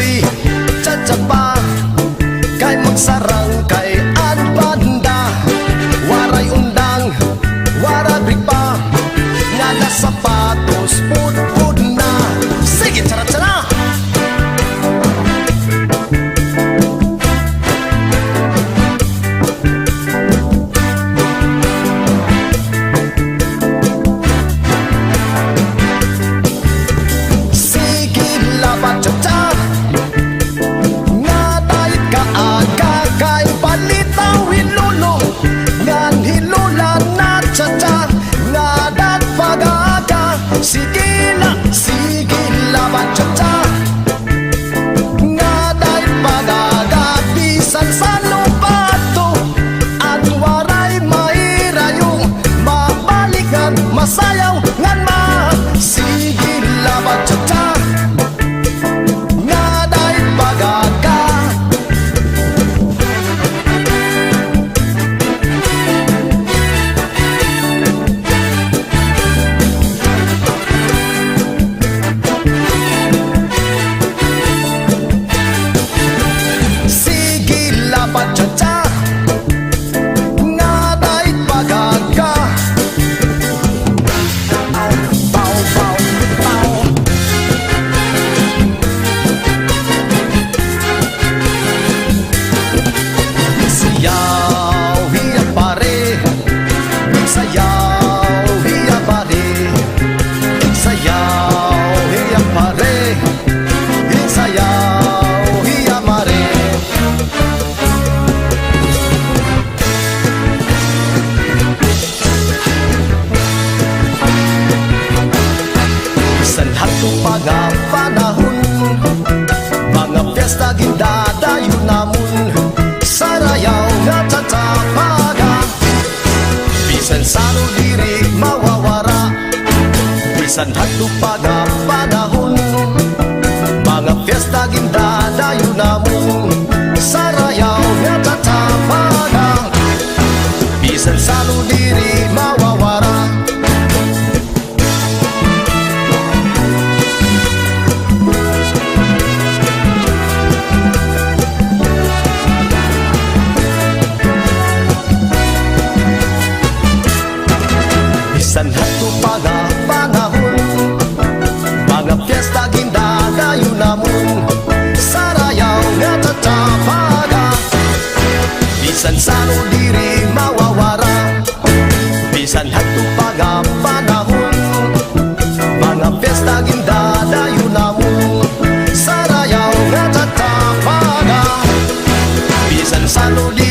diri cacapa kay magsarang kay an banda. Waray undang, wara gripa, nga na sapatos pud-pud na. Sige, tsara-tsara! Sige, labat tsa-tsa, nga dahil kaaga kay palitaw hilulo, ngan hilulan na tsa-tsa, nga dat pag-aga. Sige labat tsa-tsa, nga dahil pag-aga bisan sa lupato, at waray mahirayong mabalikan masayaw ngan ma. Sige labat tsa-tsa, nga dahil pag-aga. Sige labat tsa-tsa, nga dahil pag-aga. Bow, bow, bow. Sayaw, hiya pare, sayaw, hiya pare, sayaw, hiya pare, sayaw, hiya mare. Bisan hato panahon, mga piyesta gindadayo namon, sarayaw nga tatapaga. Bisan sano diri mawawara, bisan hato panahon, mga piyesta gindadayo namon, sarayaw nga tatapaga. Bisan sano diri mawawara. Bisan hato panahon, mga piyesta gindadayo namon, sarayaw nga tatapaga. Bisan sano diri mawawara, bisan hato panahon, mga piyesta gindadayo namon, sarayaw nga tatapaga. Bisan sano diri